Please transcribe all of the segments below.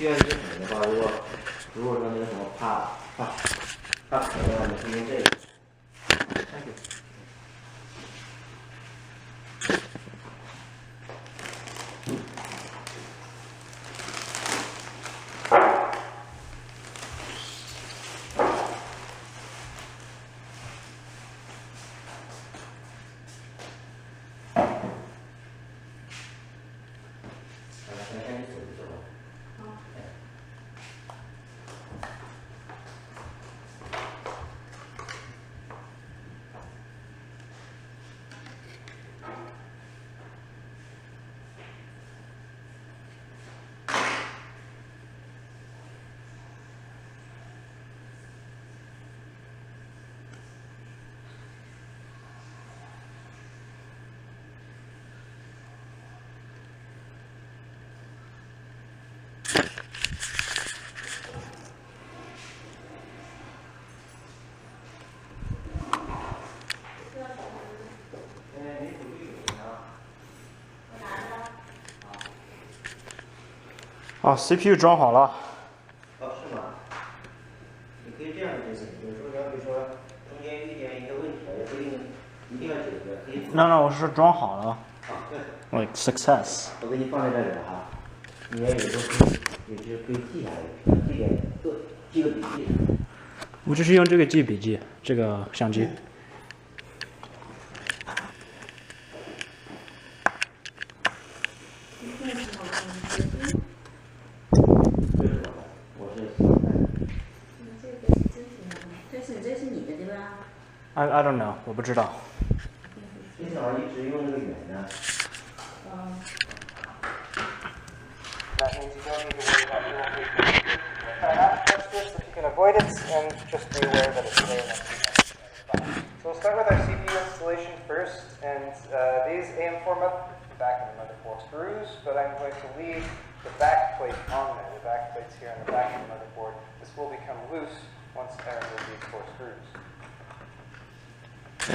需要一个可能的话，如果说那个什么怕可能我们是用这个。Thank you. CPU 装好了。是吗？你可以这样执行，有时候比如说中间遇见一个问题，也不一定要解决，可以。No， 我是装好了。Like success。我给你放在这里了哈，你也有时候可以记下来，这点记个笔记。我就是用这个记笔记，这个相机。I don't know， 我不知道。你怎么一直用那个圆呢？That means you don't need to worry about your own. Try not to touch this if you can avoid it, and just be aware that it's there once you touch it. So we'll start with our CPU installation first, and these AM4 back in the motherboard screws, but I'm going to leave the back plate on there. The back plate's here on the back of the motherboard. This will become loose once I remove these 4 screws. I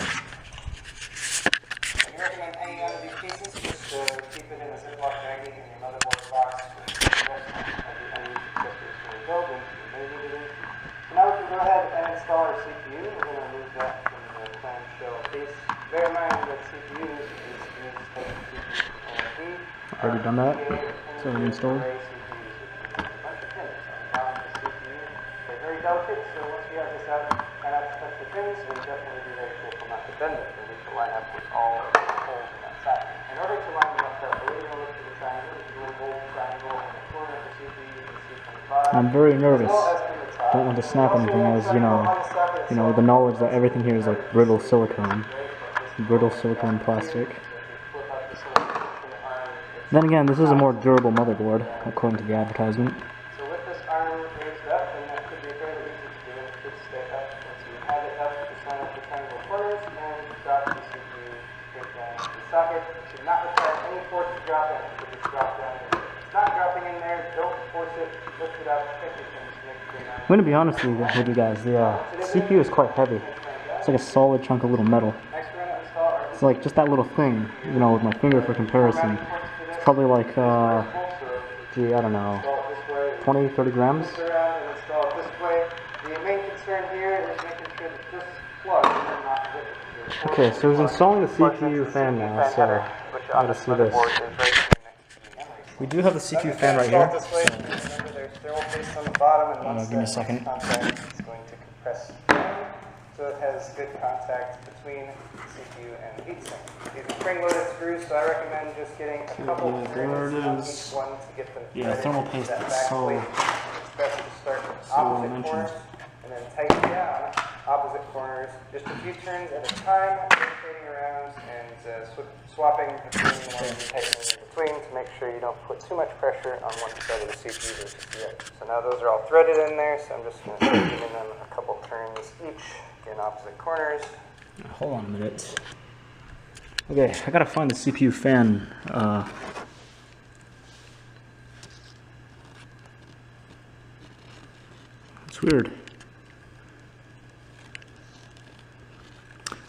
recommend hanging out of these cases, just keep it in a Ziploc baggie in your motherboard box with the rest of the unused accessories fully filled and you may need it. So now we can go ahead and install our CPU. We're going to remove that from the clamshell case. Bear in mind that CPUs is type CPU. Already done that? So already installed? They're very delicate, so once you have this out, try not to touch the pins, and definitely be very careful not to bend it. They need to line up with all of the holes in that side. In order to line them up properly, you're going to look for the triangle. If you want to hold the triangle in the corner of the CPU, you can see from the bottom. I'm very nervous. Don't want to snap anything, as you know, the knowledge that everything here is like brittle silicone plastic. Then again, this is a more durable motherboard, according to the advertisement. So with this arm raised up, and that could be fairly easy to do, it should stay up. Once you have it up, just line up the triangle corners and drop the CPU straight down into the socket. It should not require any force to drop in. It should just drop down. If it's not dropping in there, don't force it, lift it up, check your pins to make sure you're not. I'm going to be honest with you guys, the CPU is quite heavy. It's like a solid chunk of little metal. It's like just that little thing, you know, with my finger for comparison. It's probably like, gee, I don't know, 20, 30 grams? Okay, so he's installing the CPU fan now, so gotta see this. We do have the CPU fan right here, so give me a second. So it has good contact between the CPU and the heatsink. These are spring-loaded screws, so I recommend just getting a couple turns on each one to get them threaded. Yeah, thermal paste That is back so plate. It's best to start opposite corners and then tighten down opposite corners. Just a few turns at a time, rotating around and swapping between the ones and tightening in between to make sure you don't put too much pressure on one side of the CPU versus the other. So now those are all threaded in there, so I'm just going to start giving them a couple turns each in opposite corners. Hold on a minute. Okay, I gotta find the CPU fan. It's weird.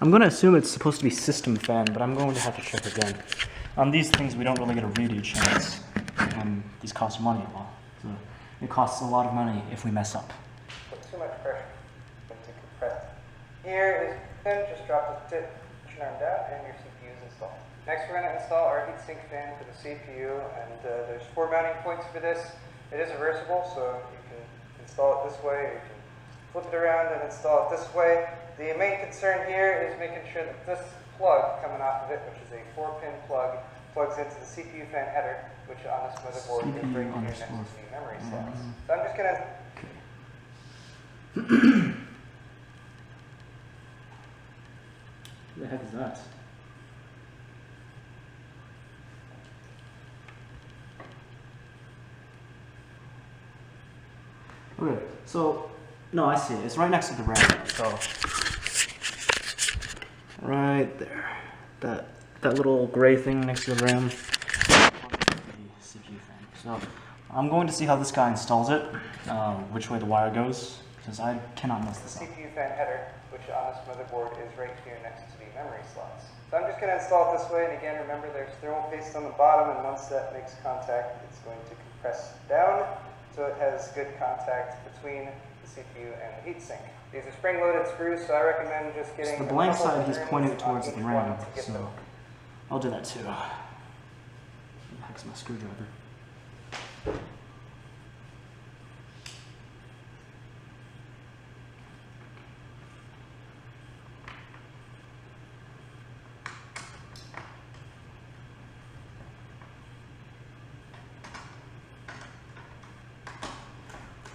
I'm gonna assume it's supposed to be system fan, but I'm going to have to check again. On these things, we don't really get a read each chance. These cost money a lot. So it costs a lot of money if we mess up. Put too much pressure into compressed. Here is thin, just drop the tension arm down and your CPU is installed. Next we're going to install our heatsink fan for the CPU, and there's 4 mounting points for this. It is reversible, so you can install it this way, or you can flip it around and install it this way. The main concern here is making sure that this plug coming off of it, which is a 4-pin plug, plugs into the CPU fan header, which on this motherboard is right here next to the memory slots. So I'm just going to... What the heck is that? Okay, so, no, I see it. It's right next to the RAM, so... Right there. That little gray thing next to the RAM. The CPU fan. So, I'm going to see how this guy installs it, which way the wire goes, because I cannot mess this up. CPU fan header, which on this motherboard is right here next to the memory slots. So I'm just going to install it this way, and again, remember there's thermal paste on the bottom, and once that makes contact, it's going to compress down, so it has good contact between the CPU and the heatsink. These are spring-loaded screws, so I recommend just getting... So the blank side, he's pointing it towards the RAM, so I'll do that too. Where the heck's my screwdriver?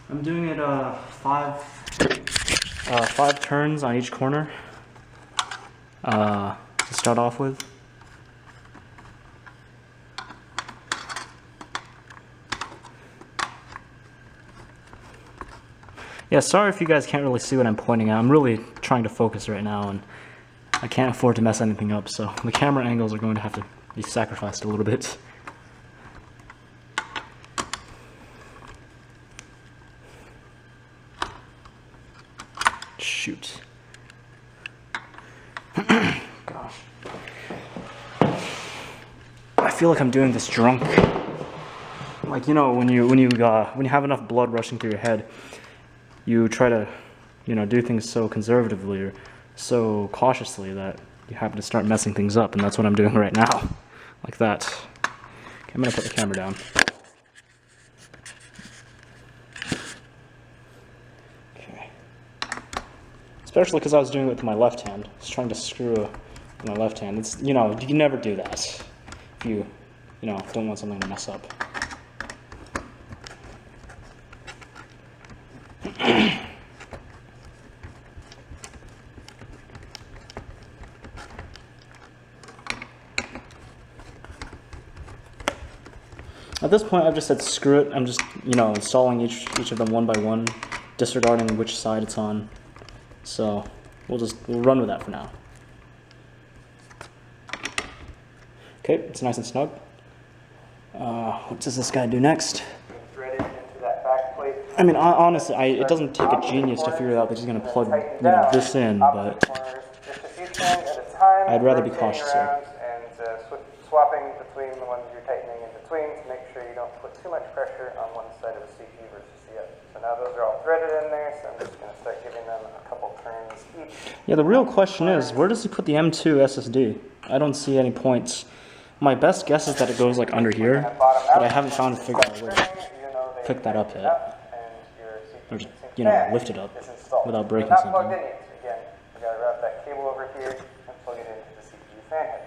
I'm doing it 5 turns on each corner to start off with. Yeah, sorry if you guys can't really see what I'm pointing at. I'm really trying to focus right now, and I can't afford to mess anything up, so the camera angles are going to have to be sacrificed a little bit. Shoot. Gosh. I feel like I'm doing this drunk. Like, you know, when you have enough blood rushing through your head, you try to, you know, do things so conservatively or so cautiously that you happen to start messing things up, and that's what I'm doing right now. Like that. Okay, I'm gonna put the camera down. Especially because I was doing it with my left hand. I was trying to screw with my left hand. It's, you know, you can never do that if you know, don't want something to mess up. At this point, I've just said screw it. I'm just, you know, installing each of them one by one, disregarding which side it's on. So we'll run with that for now. Okay, it's nice and snug. What does this guy do next? Thread it into that back plate. I mean, honestly, it doesn't take a genius to figure out that he's going to plug, you know, this in, but I'd rather be cautious here. And swapping between the ones you're tightening in between to make sure you don't put too much pressure on one side of the CPU versus the other. So now those are all threaded in there, so I'm just going to start giving them a couple turns each. Yeah, the real question is, where does he put the M.2 SSD? I don't see any points. My best guess is that it goes like under here, but I haven't found a figure out where to pick that up yet. Or just, you know, lift it up without breaking something. Again, you got to route that cable over here and plug it into the CPU fan head.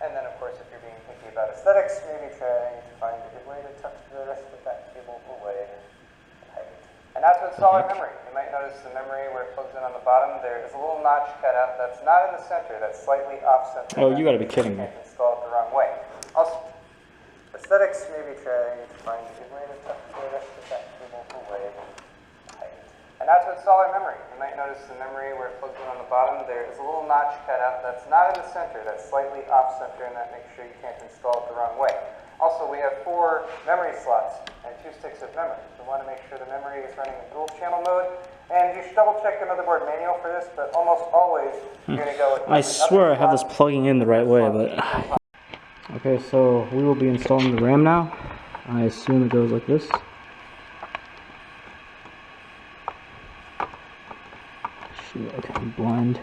And then, of course, if you're being picky about aesthetics, maybe trying to find a good way to tuck the rest of that cable away. And now to install our memory. You might notice the memory where it plugs in on the bottom, there is a little notch cut out. That's not in the center, that's slightly off center. Oh, you gotta be kidding me. Install it the wrong way. Also, aesthetics, maybe trying to find a good way to tuck the rest of that cable away. And now to install our memory. You might notice the memory where it plugs in on the bottom, there is a little notch cut out. That's not in the center, that's slightly off center, and that makes sure you can't install it the wrong way. Also, we have 4 memory slots and 2 sticks of memory. So we want to make sure the memory is running in dual channel mode. And you should double check the motherboard manual for this, but almost always you're going to go with... I swear I have this plugging in the right way, but... Okay, so we will be installing the RAM now. I assume it goes like this. Okay, I'm blind.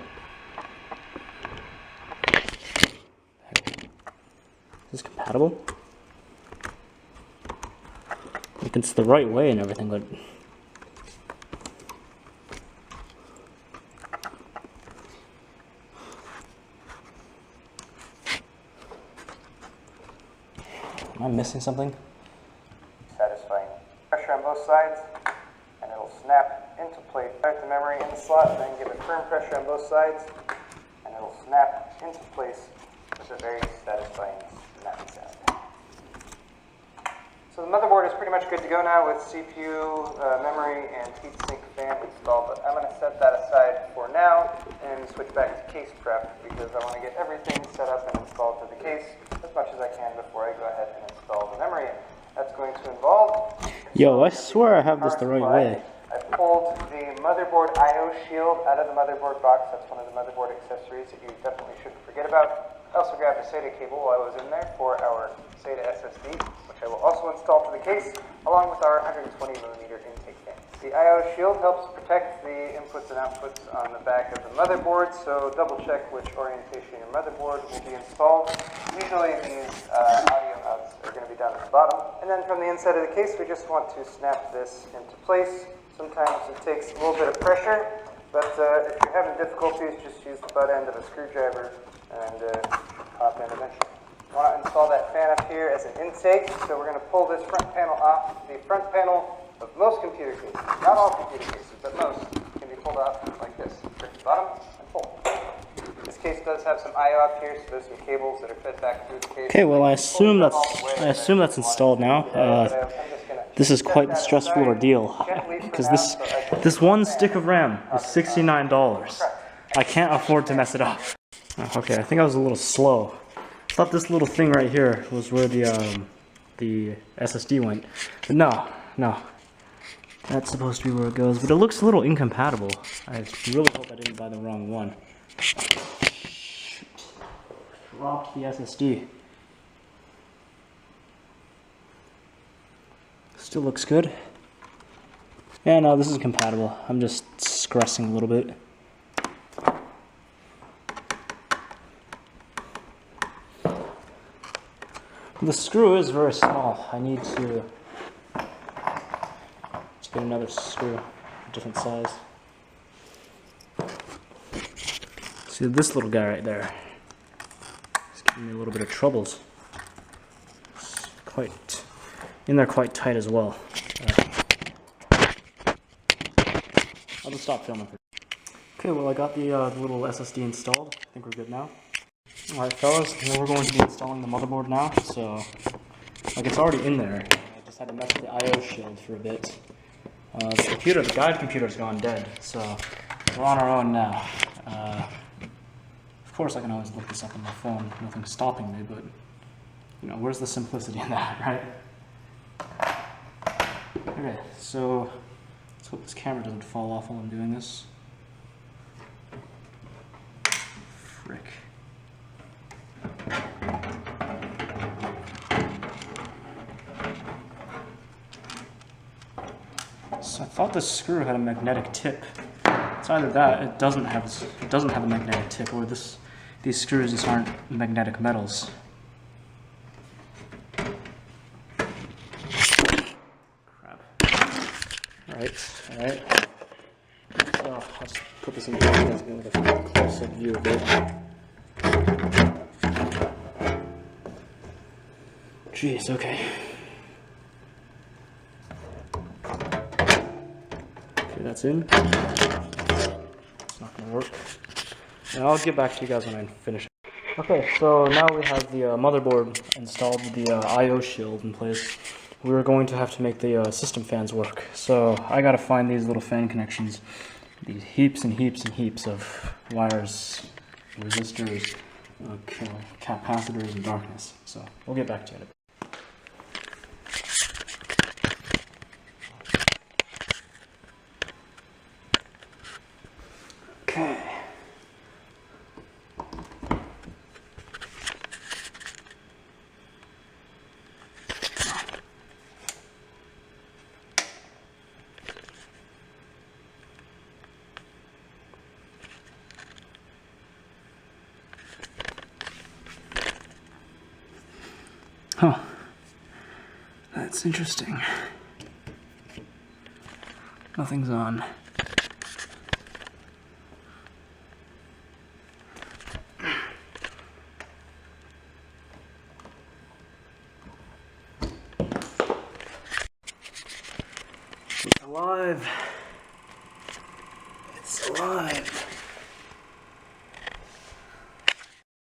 Is this compatible? Like it's the right way and everything, but am I missing something? Satisfying pressure on both sides, and it'll snap into place. Start the memory in the slot, and then give it firm pressure on both sides, and it'll snap into place with a very satisfying snapping sound. So the motherboard is pretty much good to go now with CPU, memory, and heatsink fan installed, but I'm going to set that aside for now and switch back to case prep because I want to get everything set up and installed to the case as much as I can before I go ahead and install the memory in. That's going to involve... Yo, I swear I have this the right way. I pulled the motherboard I/O shield out of the motherboard box. That's one of the motherboard accessories that you definitely shouldn't forget about. I also grabbed a SATA cable while I was in there for our SATA SSD, which I will also install to the case, along with our 120mm intake fan. The I/O shield helps protect the inputs and outputs on the back of the motherboard, so double check which orientation your motherboard will be installed. Usually these audio outs are going to be down at the bottom. And then from the inside of the case, we just want to snap this into place. Sometimes it takes a little bit of pressure, but if you're having difficulties, just use the butt end of a screwdriver and pop in eventually. I want to install that fan up here as an intake, so we're going to pull this front panel off. The front panel of most computer cases, not all computer cases, but most, can be pulled off like this. Press the bottom and pull. This case does have some I/O up here, so there's some cables that are fed back through the case. Okay, well I assume that's installed now. This is quite the stressful ordeal because this one stick of RAM is $69. I can't afford to mess it up. Okay, I think I was a little slow. I thought this little thing right here was where the SSD went, but no. That's supposed to be where it goes, but it looks a little incompatible. I really hope I didn't buy the wrong one. Dropped the SSD. Still looks good. Yeah, no, this is compatible. I'm just stressing a little bit. The screw is very small. I need to get another screw, a different size. See this little guy right there? It's giving me a little bit of troubles. It's quite in there, quite tight as well. I'll just stop filming. Okay, well I got the little SSD installed. I think we're good now. Alright fellas, we're going to be installing the motherboard now, so like it's already in there. I just had to mess with the I/O shield for a bit. The guide computer's gone dead, so we're on our own now. Of course I can always look this up on my phone, nothing's stopping me, but you know, where's the simplicity in that, right? Okay, so let's hope this camera doesn't fall off while I'm doing this. Frick. So I thought this screw had a magnetic tip. It's either that, it doesn't have a magnetic tip, or these screws just aren't magnetic metals. Crap. Alright. So let's put this in the guys get a close-up view of it. Jeez, okay. Okay, that's in. It's not gonna work. And I'll get back to you guys when I finish. Okay, so now we have the motherboard installed with the I/O shield in place. We're going to have to make the system fans work. So I gotta find these little fan connections. These heaps and heaps and heaps of wires, resistors, capacitors, and darkness. So we'll get back to you in a bit. Okay. That's interesting. Nothing's on. It's alive. It's alive.